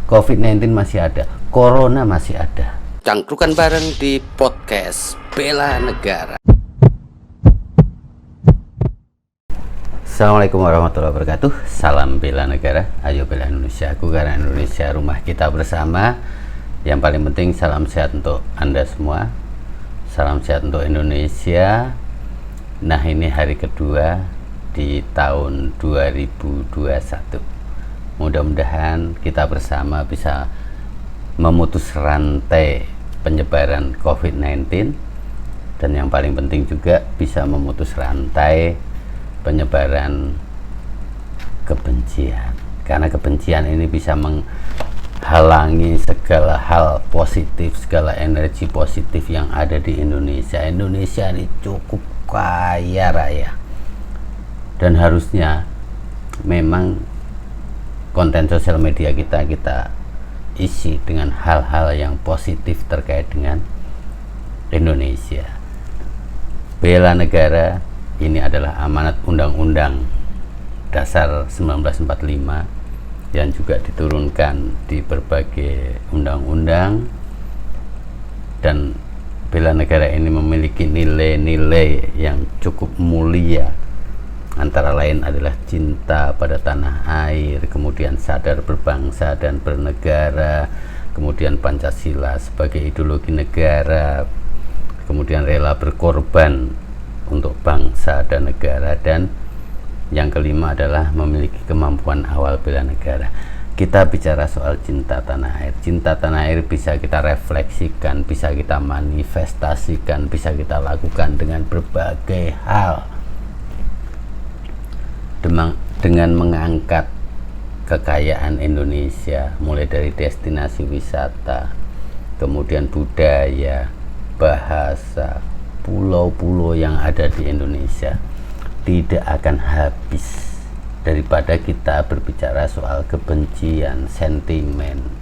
COVID-19 masih ada, Corona masih ada. Cangkrukan bareng di podcast Bela Negara. Assalamualaikum warahmatullahi wabarakatuh. Salam bela negara. Ayo bela Indonesia. Aku karena Indonesia rumah kita bersama. Yang paling penting salam sehat untuk Anda semua. Salam sehat untuk Indonesia. Nah, ini hari kedua di tahun 2021. Mudah-mudahan kita bersama bisa memutus rantai penyebaran COVID-19, dan yang paling penting juga bisa memutus rantai penyebaran kebencian, karena kebencian ini bisa menghalangi segala hal positif, segala energi positif yang ada di Indonesia. Indonesia ini cukup kaya raya, dan harusnya memang konten sosial media kita isi dengan hal-hal yang positif terkait dengan Indonesia. Bela negara ini adalah amanat Undang-Undang Dasar 1945 yang juga diturunkan di berbagai undang-undang, dan bela negara ini memiliki nilai-nilai yang cukup mulia. Antara lain adalah cinta pada tanah air, kemudian sadar berbangsa dan bernegara, kemudian Pancasila sebagai ideologi negara, kemudian rela berkorban untuk bangsa dan negara, dan yang kelima adalah memiliki kemampuan awal bela negara. Kita bicara soal cinta tanah air. Cinta tanah air bisa kita refleksikan, bisa kita manifestasikan, bisa kita lakukan dengan berbagai hal, dengan mengangkat kekayaan Indonesia, mulai dari destinasi wisata, kemudian budaya, bahasa, pulau-pulau yang ada di Indonesia. Tidak akan habis daripada kita berbicara soal kebencian, sentimen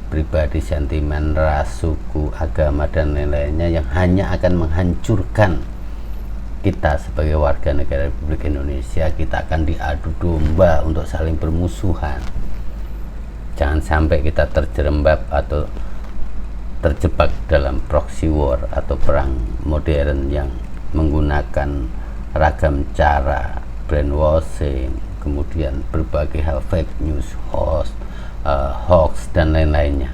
pribadi, sentimen ras, suku, agama, dan lain-lainnya yang hanya akan menghancurkan kita sebagai warga negara Republik Indonesia. Kita akan diadu domba untuk saling bermusuhan. Jangan sampai kita terjerembab atau terjebak dalam proxy war atau perang modern yang menggunakan ragam cara, brainwashing, kemudian berbagai hal, fake news, hoax, dan lain-lainnya.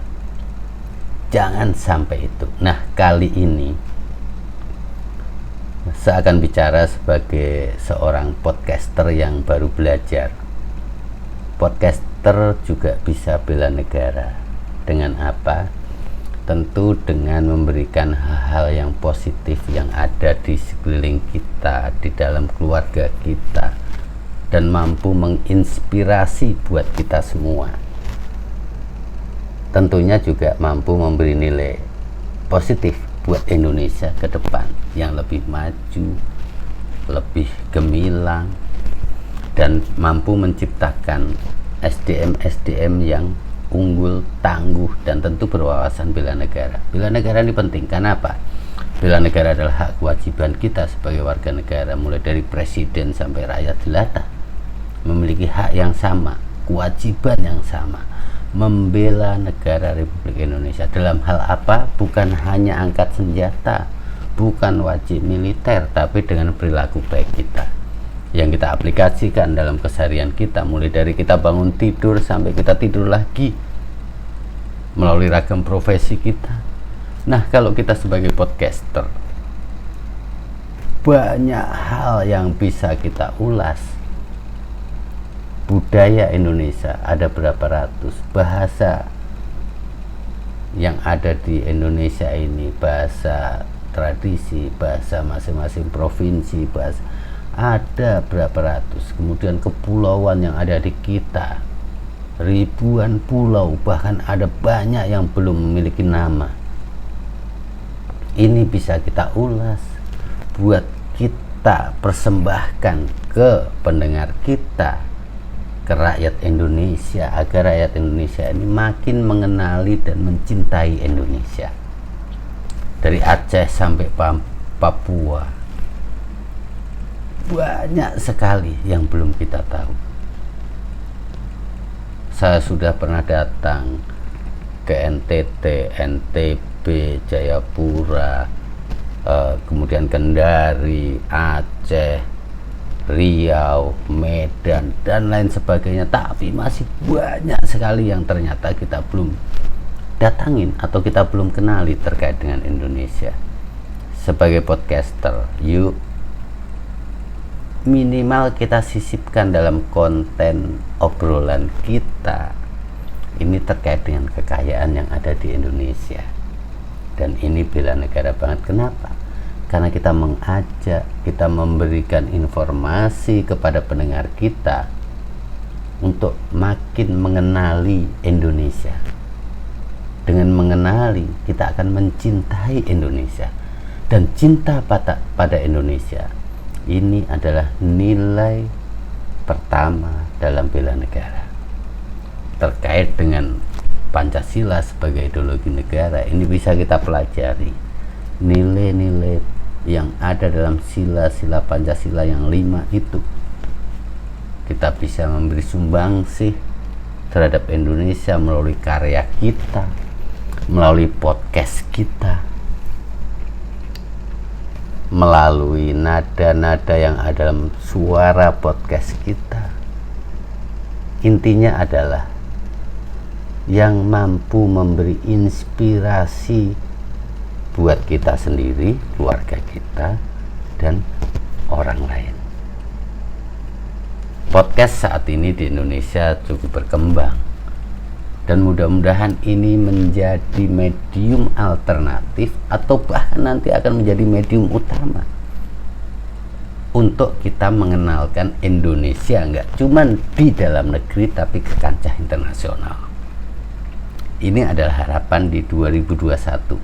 Jangan sampai itu. Nah, kali ini saya akan bicara sebagai seorang podcaster yang baru belajar. Podcaster juga bisa bela negara. Dengan apa? Tentu dengan memberikan hal-hal yang positif yang ada di sekeliling kita, di dalam keluarga kita, dan mampu menginspirasi buat kita semua. Tentunya juga mampu memberi nilai positif buat Indonesia ke depan yang lebih maju, lebih gemilang, dan mampu menciptakan SDM-SDM yang unggul, tangguh, dan tentu berwawasan bela negara. Bela negara ini penting. Karena apa? Bela negara adalah hak kewajiban kita sebagai warga negara, mulai dari presiden sampai rakyat jelata memiliki hak yang sama, kewajiban yang sama, membela negara Republik Indonesia. Dalam hal apa? Bukan hanya angkat senjata, bukan wajib militer, tapi dengan perilaku baik kita yang kita aplikasikan dalam keseharian kita, mulai dari kita bangun tidur sampai kita tidur lagi, melalui ragam profesi kita. Nah, kalau kita sebagai podcaster, banyak hal yang bisa kita ulas. Budaya Indonesia ada berapa ratus, bahasa yang ada di Indonesia ini, bahasa tradisi, bahasa masing-masing provinsi, bahasa ada berapa ratus, kemudian kepulauan yang ada di kita, ribuan pulau, bahkan ada banyak yang belum memiliki nama. Ini bisa kita ulas buat kita persembahkan ke pendengar kita, ke rakyat Indonesia, agar rakyat Indonesia ini makin mengenali dan mencintai Indonesia. Dari Aceh sampai Papua, banyak sekali yang belum kita tahu. Saya sudah pernah datang ke NTT, NTB, Jayapura, kemudian Kendari, Aceh, Riau, Medan, dan lain sebagainya. Tapi masih banyak sekali yang ternyata kita belum datangin atau kita belum kenali terkait dengan Indonesia. Sebagai podcaster, yuk minimal kita sisipkan dalam konten obrolan kita ini terkait dengan kekayaan yang ada di Indonesia. Dan ini bela negara banget. Kenapa? Karena kita mengajak, kita memberikan informasi kepada pendengar kita untuk makin mengenali Indonesia. Dengan mengenali, kita akan mencintai Indonesia. Dan cinta pada Indonesia ini adalah nilai pertama dalam bela negara. Terkait dengan Pancasila sebagai ideologi negara, ini bisa kita pelajari nilai-nilai yang ada dalam sila-sila Pancasila yang 5 itu. Kita bisa memberi sumbangsih terhadap Indonesia melalui karya kita, melalui podcast kita, melalui nada-nada yang ada dalam suara podcast kita. Intinya adalah yang mampu memberi inspirasi buat kita sendiri, keluarga kita, dan orang lain. Podcast saat ini di Indonesia cukup berkembang, dan mudah-mudahan ini menjadi medium alternatif atau bahkan nanti akan menjadi medium utama untuk kita mengenalkan Indonesia, nggak cuman di dalam negeri tapi ke kancah internasional. Ini adalah harapan di 2021.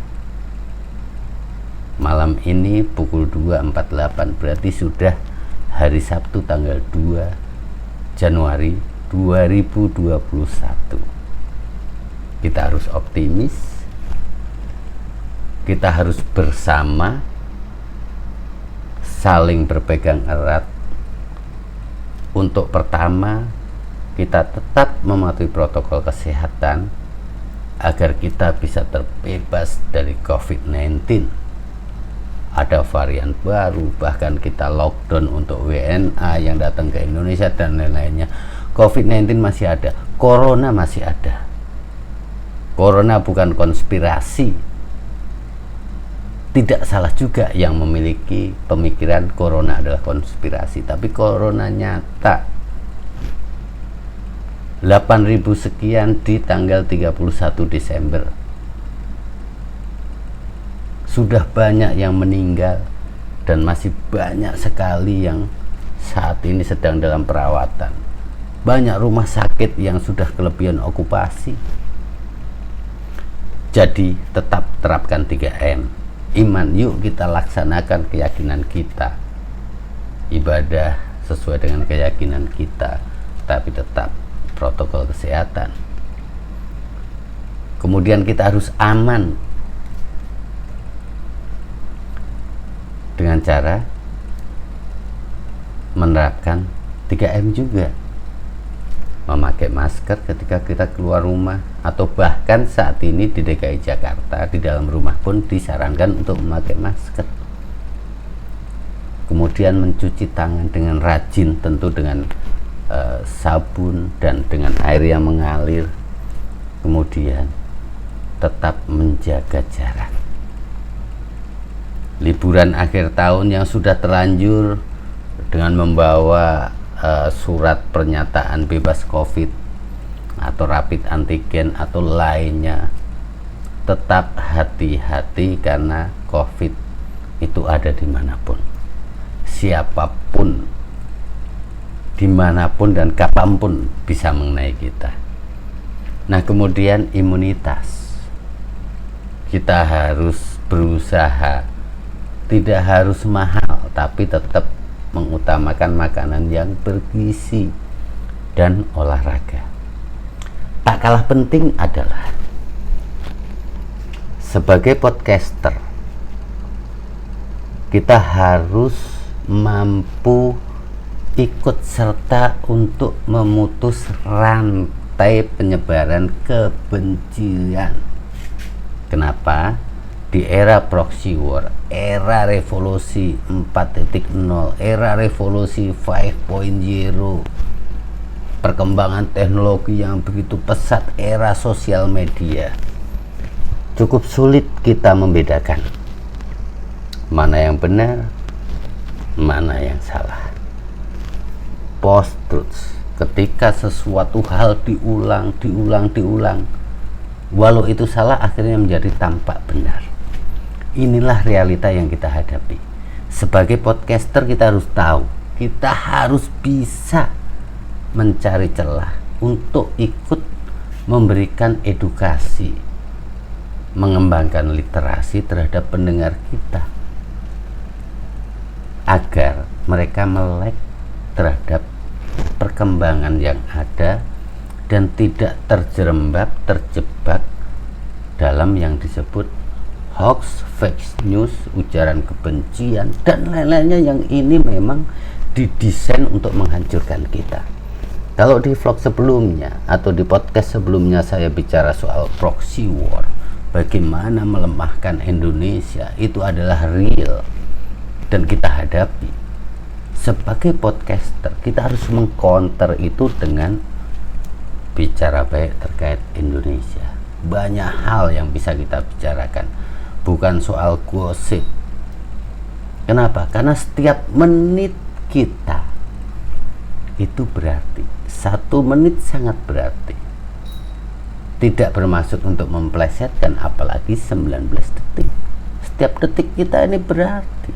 Malam ini pukul 2.48, berarti sudah hari Sabtu tanggal 2 Januari 2021. Kita harus optimis, kita harus bersama, saling berpegang erat. Untuk pertama, kita tetap mematuhi protokol kesehatan agar kita bisa terbebas dari COVID-19. Ada varian baru, bahkan kita lockdown untuk WNA yang datang ke Indonesia dan lain-lainnya. COVID-19 masih ada, Corona masih ada. Corona bukan konspirasi. Tidak salah juga yang memiliki pemikiran Corona adalah konspirasi, tapi Corona nyata. 8.000 sekian di tanggal 31 Desember. Sudah banyak yang meninggal dan masih banyak sekali yang saat ini sedang dalam perawatan. Banyak rumah sakit yang sudah kelebihan okupasi. Jadi tetap terapkan 3M. Iman, yuk kita laksanakan keyakinan kita. Ibadah sesuai dengan keyakinan kita, tapi tetap protokol kesehatan. Kemudian kita harus aman dengan cara menerapkan 3M juga. Memakai masker ketika kita keluar rumah, atau bahkan saat ini di DKI Jakarta di dalam rumah pun disarankan untuk memakai masker. Kemudian mencuci tangan dengan rajin, tentu dengan sabun dan dengan air yang mengalir. Kemudian tetap menjaga jarak. Liburan akhir tahun yang sudah terlanjur dengan membawa surat pernyataan bebas COVID atau rapid antigen atau lainnya, tetap hati-hati karena COVID itu ada dimanapun, siapapun, dimanapun dan kapanpun bisa mengenai kita. Nah, kemudian imunitas, kita harus berusaha, tidak harus mahal tapi tetap mengutamakan makanan yang bergizi dan olahraga. Tak kalah penting adalah sebagai podcaster kita harus mampu ikut serta untuk memutus rantai rantai penyebaran kebencian. Kenapa? Di era proxy war, era revolusi 4.0, era revolusi 5.0, perkembangan teknologi yang begitu pesat, era sosial media, cukup sulit kita membedakan mana yang benar, mana yang salah. Post-truth, ketika sesuatu hal diulang, walau itu salah akhirnya menjadi tampak benar. Inilah realita yang kita hadapi. Sebagai podcaster kita harus tahu, kita harus bisa mencari celah untuk ikut memberikan edukasi, mengembangkan literasi terhadap pendengar kita agar mereka melek terhadap perkembangan yang ada dan tidak terjebak dalam yang disebut hoax, fake news, ujaran kebencian, dan lain-lainnya yang ini memang didesain untuk menghancurkan kita. Kalau di vlog sebelumnya atau di podcast sebelumnya saya bicara soal proxy war, bagaimana melemahkan Indonesia, itu adalah real dan kita hadapi. Sebagai podcaster, kita harus mengcounter itu dengan bicara baik terkait Indonesia. Banyak hal yang bisa kita bicarakan, bukan soal gosip. Kenapa? Karena setiap menit kita itu berarti. 1 menit sangat berarti. Tidak bermaksud untuk memplesetkan, apalagi 19 detik. Setiap detik kita ini berarti.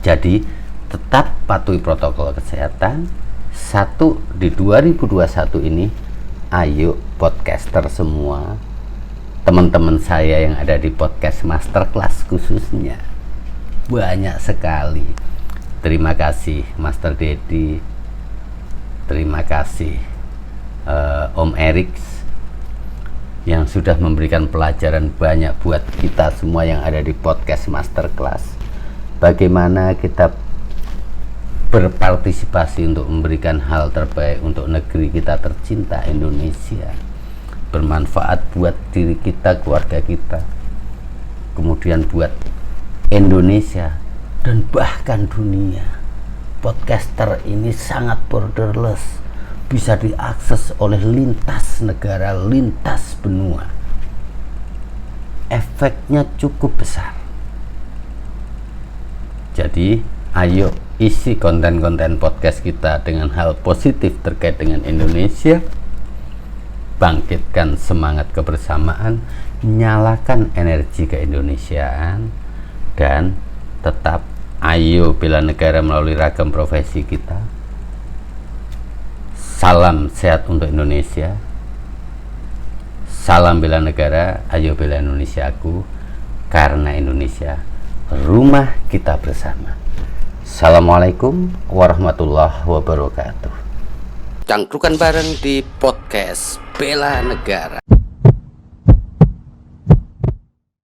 Jadi tetap patuhi protokol kesehatan. Di 2021 ini, ayo podcaster semua, teman-teman saya yang ada di podcast masterclass khususnya, banyak sekali. Terima kasih Master Dedi, terima kasih Om Eriks yang sudah memberikan pelajaran banyak buat kita semua yang ada di podcast masterclass. Bagaimana kita berpartisipasi untuk memberikan hal terbaik untuk negeri kita tercinta Indonesia, bermanfaat buat diri kita, keluarga kita, kemudian buat Indonesia dan bahkan dunia. Podcaster ini sangat borderless, bisa diakses oleh lintas negara, lintas benua. Efeknya cukup besar. Jadi ayo isi konten-konten podcast kita dengan hal positif terkait dengan Indonesia, bangkitkan semangat kebersamaan, nyalakan energi keindonesiaan, dan tetap ayo bela negara melalui ragam profesi kita. Salam sehat untuk Indonesia, salam bela negara, ayo bela Indonesiaku, karena Indonesia rumah kita bersama. Assalamualaikum warahmatullahi wabarakatuh. Cangkrukan bareng di podcast Bela Negara.